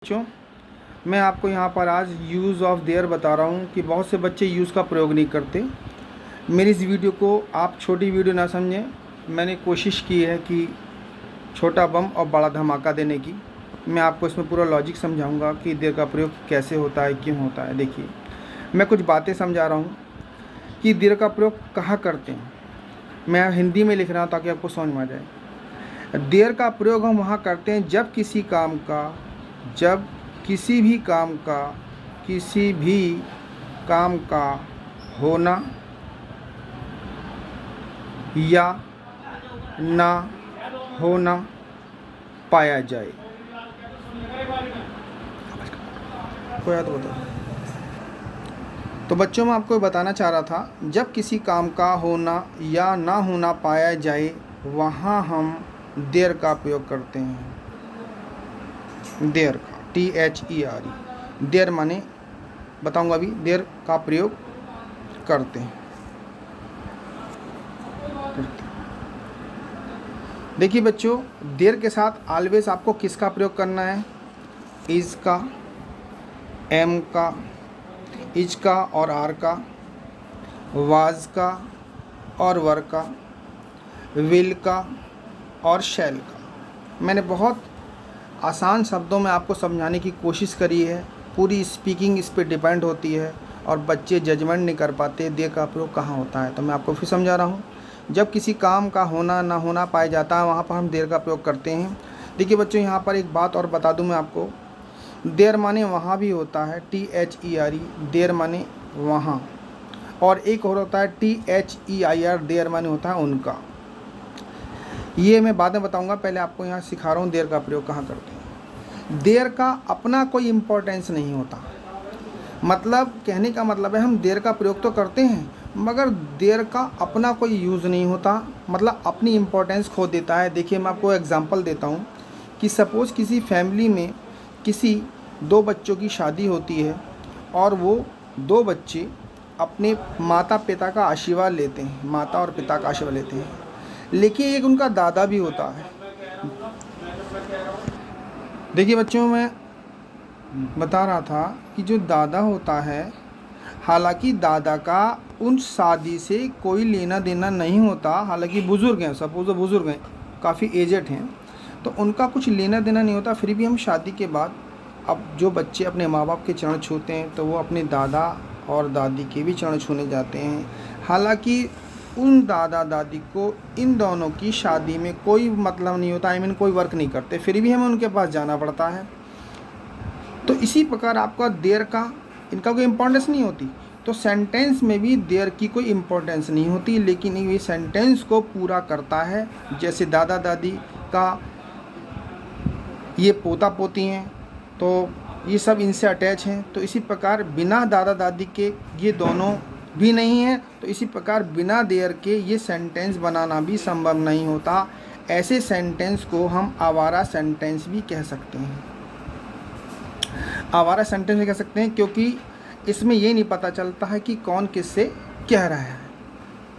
बच्चों, मैं आपको यहाँ पर आज यूज़ ऑफ देयर बता रहा हूँ कि बहुत से बच्चे यूज़ का प्रयोग नहीं करते। मेरी इस वीडियो को आप छोटी वीडियो ना समझें। मैंने कोशिश की है कि छोटा बम और बड़ा धमाका देने की। मैं आपको इसमें पूरा लॉजिक समझाऊंगा कि देयर का प्रयोग कैसे होता है, क्यों होता है। देखिए, मैं कुछ बातें समझा रहा हूँ कि देयर का प्रयोग कहाँ करते हैं। मैं हिंदी में लिख रहा हूँ ताकि आपको समझ में आ जाए। देयर का प्रयोग हम वहाँ करते हैं जब किसी भी काम का होना या ना होना पाया जाए। कोई तो बताओ। तो बच्चों, मैं आपको बताना चाह रहा था, जब किसी काम का होना या ना होना पाया जाए वहाँ हम देयर का प्रयोग करते हैं। देयर का THERE, देयर माने बताऊंगा अभी। देयर का प्रयोग करते हैं। देखिए बच्चों, देयर के साथ ऑलवेज आपको किसका प्रयोग करना है? इज का, एम का, इज का और आर का, वाज का और वर का, विल का और शैल का। मैंने बहुत आसान शब्दों में आपको समझाने की कोशिश करी है। पूरी स्पीकिंग इस पे डिपेंड होती है और बच्चे जजमेंट नहीं कर पाते देयर का प्रयोग कहाँ होता है। तो मैं आपको फिर समझा रहा हूँ, जब किसी काम का होना ना होना पाया जाता है वहाँ पर हम देयर का प्रयोग करते हैं। देखिए बच्चों, यहाँ पर एक बात और बता दूँ मैं आपको। देयर माने वहाँ भी होता है THERE, देयर माने वहाँ, और एक और होता है THEIR, देयर माने होता है उनका। ये मैं बाद में बताऊंगा, पहले आपको यहाँ सिखा रहा हूँ देयर का प्रयोग कहाँ करते हैं। देयर का अपना कोई इम्पोर्टेंस नहीं होता। मतलब कहने का मतलब है, हम देयर का प्रयोग तो करते हैं मगर देयर का अपना कोई यूज़ नहीं होता, मतलब अपनी इम्पोर्टेंस खो देता है। देखिए, मैं आपको एग्जांपल देता हूँ कि सपोज़ किसी फैमिली में किसी दो बच्चों की शादी होती है और वो दो बच्चे अपने माता पिता का आशीर्वाद लेते हैं, माता और पिता का आशीर्वाद लेते हैं, लेकिन एक उनका दादा भी होता है। देखिए बच्चों, मैं बता रहा था कि जो दादा होता है, हालांकि दादा का उन शादी से कोई लेना देना नहीं होता। हालांकि बुज़ुर्ग हैं, सपोज वो बुज़ुर्ग हैं, काफ़ी एजेड हैं, तो उनका कुछ लेना देना नहीं होता। फिर भी हम शादी के बाद अब जो बच्चे अपने माँ बाप के चरण छूते हैं तो वो अपने दादा और दादी के भी चरण छूने जाते हैं। हालांकि उन दादा दादी को इन दोनों की शादी में कोई मतलब नहीं होता, कोई वर्क नहीं करते, फिर भी हमें उनके पास जाना पड़ता है। तो इसी प्रकार आपका देयर का, इनका कोई इम्पोर्टेंस नहीं होती। तो सेंटेंस में भी देयर की कोई इम्पोर्टेंस नहीं होती, लेकिन ये सेंटेंस को पूरा करता है। जैसे दादा दादी का ये पोता पोती हैं, तो ये सब इनसे अटैच हैं। तो इसी प्रकार बिना दादा दादी के ये दोनों भी नहीं है, तो इसी प्रकार बिना देयर के ये सेंटेंस बनाना भी संभव नहीं होता। ऐसे सेंटेंस को हम आवारा सेंटेंस भी कह सकते हैं। आवारा सेंटेंस भी कह सकते हैं क्योंकि इसमें ये नहीं पता चलता है कि कौन किससे कह रहा है,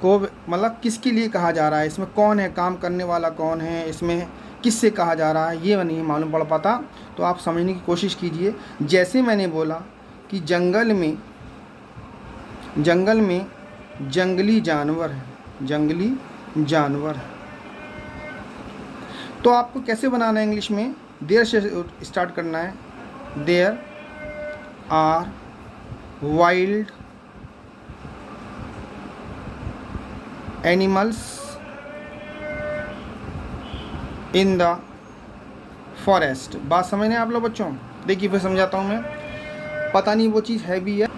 को मतलब किसके लिए कहा जा रहा है, इसमें कौन है, काम करने वाला कौन है, इसमें किससे कहा जा रहा है, ये नहीं मालूम पड़ पाता। तो आप समझने की कोशिश कीजिए। जैसे मैंने बोला कि जंगल में जंगली जानवर है, जंगली जानवर है, तो आपको कैसे बनाना है? इंग्लिश में देयर से स्टार्ट करना है। There are wild animals in the forest. बात समझ रहे हैं आप लोग बच्चों? देखिए फिर समझाता हूँ मैं, पता नहीं वो चीज़ है भी है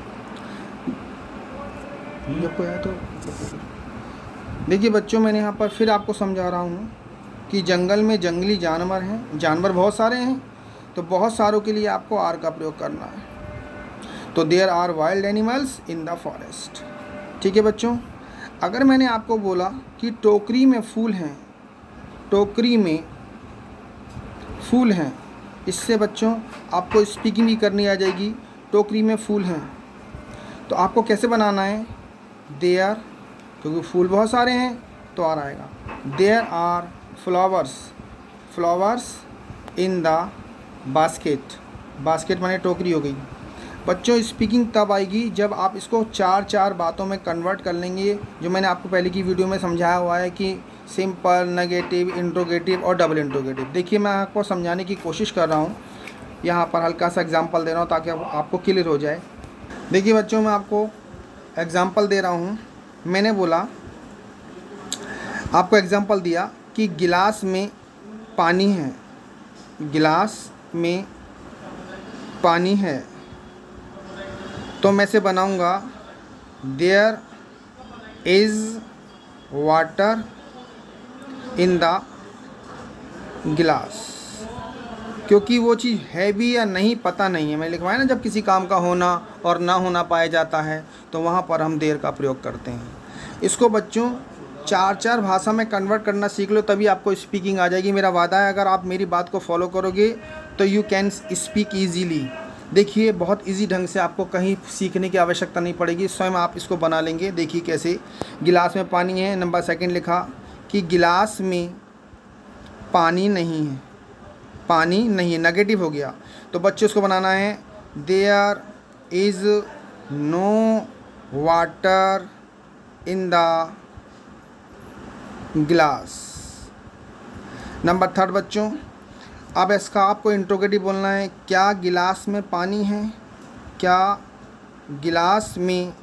तो। देखिए बच्चों, मैंने यहाँ पर फिर आपको समझा रहा हूँ कि जंगल में जंगली जानवर हैं, जानवर बहुत सारे हैं, तो बहुत सारों के लिए आपको आर का प्रयोग करना है। तो there are wild animals in the forest. ठीक है बच्चों, अगर मैंने आपको बोला कि टोकरी में फूल हैं, टोकरी में फूल हैं, इससे बच्चों आपको स्पीकिंग भी करनी आ जाएगी। टोकरी में फूल हैं, तो आपको कैसे बनाना है? देयर, क्योंकि फूल बहुत सारे हैं तो आर आएगा। There are flowers in the basket. Basket माने टोकरी हो गई। बच्चों स्पीकिंग तब आएगी जब आप इसको 4 बातों में कन्वर्ट कर लेंगे, जो मैंने आपको पहले की वीडियो में समझाया हुआ है कि सिंपल, नेगेटिव, इंट्रोगेटिव और डबल इंट्रोगेटिव। देखिए मैं आपको समझाने की कोशिश कर रहा हूँ, यहाँ पर हल्का सा एग्जांपल दे रहा हूँ ताकि आपको क्लियर हो जाए। देखिए बच्चों मैं आपको एग्जांपल दे रहा हूँ। मैंने बोला, आपको एग्जांपल दिया कि गिलास में पानी है, गिलास में पानी है, तो मैं से बनाऊंगा there is water in the glass. क्योंकि वो चीज़ है भी या नहीं पता नहीं है, मैं लिखवाया ना, जब किसी काम का होना और ना होना पाया जाता है तो वहाँ पर हम देयर का प्रयोग करते हैं। इसको बच्चों 4 भाषा में कन्वर्ट करना सीख लो, तभी आपको स्पीकिंग आ जाएगी। मेरा वादा है अगर आप मेरी बात को फॉलो करोगे तो यू कैन स्पीक ईजीली। देखिए बहुत इजी ढंग से, आपको कहीं सीखने की आवश्यकता नहीं पड़ेगी, स्वयं आप इसको बना लेंगे। देखिए कैसे, गिलास में पानी है, नंबर सेकंड लिखा कि गिलास में पानी नहीं है, पानी नहीं है, नेगेटिव हो गया। तो बच्चे उसको बनाना है there is no water in the glass. Number third बच्चों, अब इसका आपको इंट्रोगेटिव बोलना है, क्या गिलास में पानी है, क्या गिलास में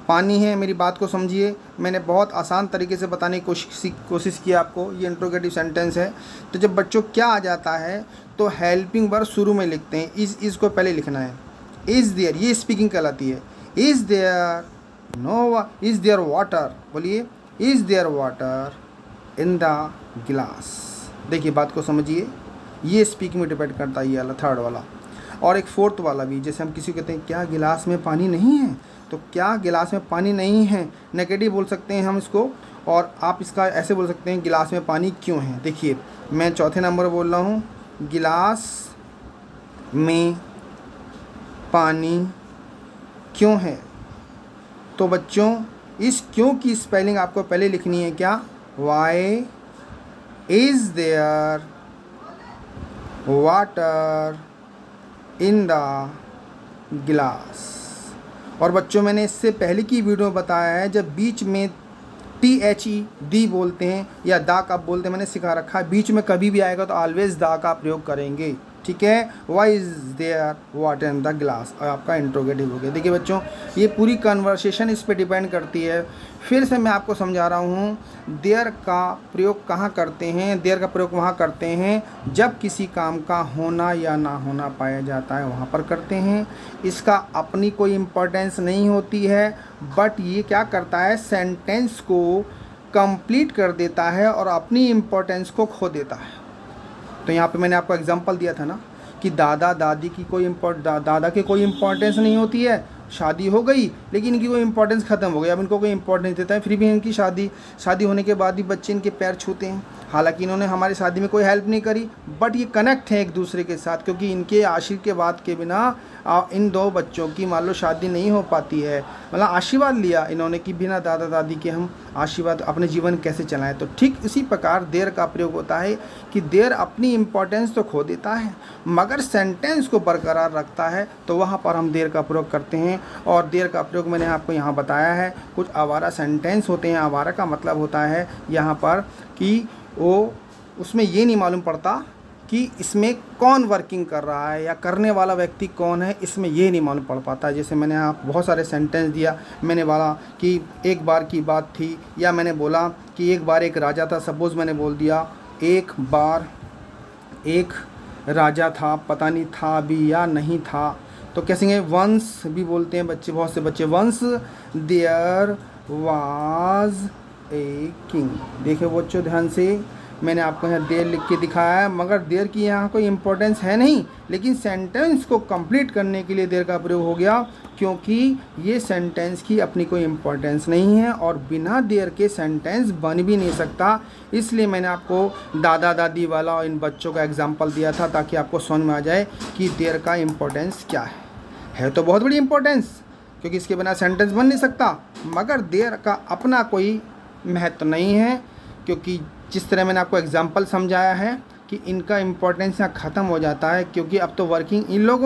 पानी है। मेरी बात को समझिए, मैंने बहुत आसान तरीके से बताने की कोशिश की आपको। ये इंट्रोगेटिव सेंटेंस है। तो जब बच्चों क्या आ जाता है तो हेल्पिंग वर्ब शुरू में लिखते हैं, इज़ को पहले लिखना है। इज़ देयर, ये स्पीकिंग कहलाती है। Is there no, is there water, बोलिए is there water in the glass. देखिए बात को समझिए, ये स्पीकिंग में डिपेंड करता है, ये वाला थर्ड वाला। और एक फोर्थ वाला भी, जैसे हम किसी को कहते हैं क्या गिलास में पानी नहीं है, तो क्या गिलास में पानी नहीं है, नेगेटिव बोल सकते हैं हम इसको। और आप इसका ऐसे बोल सकते हैं गिलास में पानी क्यों है। देखिए मैं चौथे नंबर बोल रहा हूँ, गिलास में पानी क्यों है। तो बच्चों इस क्यों की स्पेलिंग आपको पहले लिखनी है, क्या, why is there water in the glass. और बच्चों मैंने इससे पहले की वीडियो में बताया है, जब बीच में THE बोलते हैं या दा का बोलते हैं, मैंने सिखा रखा है, बीच में कभी भी आएगा तो ऑलवेज दा का प्रयोग करेंगे, ठीक है। Why is there water in the glass, और आपका इंट्रोगेटिव हो गया। देखिए बच्चों ये पूरी कन्वर्सेशन इस पे डिपेंड करती है। फिर से मैं आपको समझा रहा हूँ, देयर का प्रयोग कहाँ करते हैं। देयर का प्रयोग वहाँ करते हैं जब किसी काम का होना या ना होना पाया जाता है, वहाँ पर करते हैं। इसका अपनी कोई इम्पोर्टेंस नहीं होती है, बट ये क्या करता है, सेंटेंस को कंप्लीट कर देता है और अपनी इम्पोर्टेंस को खो देता है। तो यहाँ पे मैंने आपको एग्जांपल दिया था ना कि दादा दादी की कोई दादा की कोई इम्पोर्टेंस नहीं होती है, शादी हो गई लेकिन इनकी कोई इम्पोर्टेंस ख़त्म हो गई, अब इनको कोई इम्पोर्टेंस नहीं देता है, फिर भी इनकी शादी होने के बाद भी बच्चे इनके पैर छूते हैं। हालांकि इन्होंने हमारी शादी में कोई हेल्प नहीं करी, बट ये कनेक्ट हैं एक दूसरे के साथ, क्योंकि इनके आशीर्वाद के बिना इन दो बच्चों की मान लो शादी नहीं हो पाती है। मतलब आशीर्वाद लिया इन्होंने कि बिना दादा दादी के हम आशीर्वाद अपने जीवन कैसे चलाएं। तो ठीक इसी प्रकार देयर का प्रयोग होता है कि देयर अपनी इम्पोर्टेंस तो खो देता है मगर सेंटेंस को बरकरार रखता है, तो वहाँ पर हम देयर का प्रयोग करते हैं। और देयर का प्रयोग मैंने आपको यहाँ बताया है। कुछ आवारा सेंटेंस होते हैं, आवारा का मतलब होता है यहाँ पर कि वो उसमें ये नहीं मालूम पड़ता कि इसमें कौन वर्किंग कर रहा है या करने वाला व्यक्ति कौन है, इसमें ये नहीं मालूम पड़ पाता। जैसे मैंने आप बहुत सारे सेंटेंस दिया, मैंने बोला कि एक बार की बात थी, या मैंने बोला कि एक बार एक राजा था। सपोज़ मैंने बोल दिया एक बार एक राजा था, पता नहीं था भी या नहीं था, तो कैसे वंस भी बोलते हैं बच्चे, बहुत से बच्चे, once there was a king. देखिए बच्चों ध्यान से, मैंने आपको यहाँ देयर लिख के दिखाया है, मगर देयर की यहाँ कोई इम्पोर्टेंस है नहीं, लेकिन सेंटेंस को कंप्लीट करने के लिए देयर का प्रयोग हो गया, क्योंकि ये सेंटेंस की अपनी कोई इम्पोर्टेंस नहीं है और बिना देयर के सेंटेंस बन भी नहीं सकता। इसलिए मैंने आपको दादा दादी वाला और इन बच्चों का एग्जाम्पल दिया था, ताकि आपको समझ में आ जाए कि देयर का इम्पोर्टेंस क्या है तो बहुत बड़ी इम्पोर्टेंस, क्योंकि इसके बिना सेंटेंस बन नहीं सकता, मगर देयर का अपना कोई महत्व नहीं है। क्योंकि जिस तरह मैंने आपको एग्जाम्पल समझाया है कि कि इनका इम्पोर्टेंस यहाँ ख़त्म हो जाता है, क्योंकि अब तो वर्किंग इन लोगों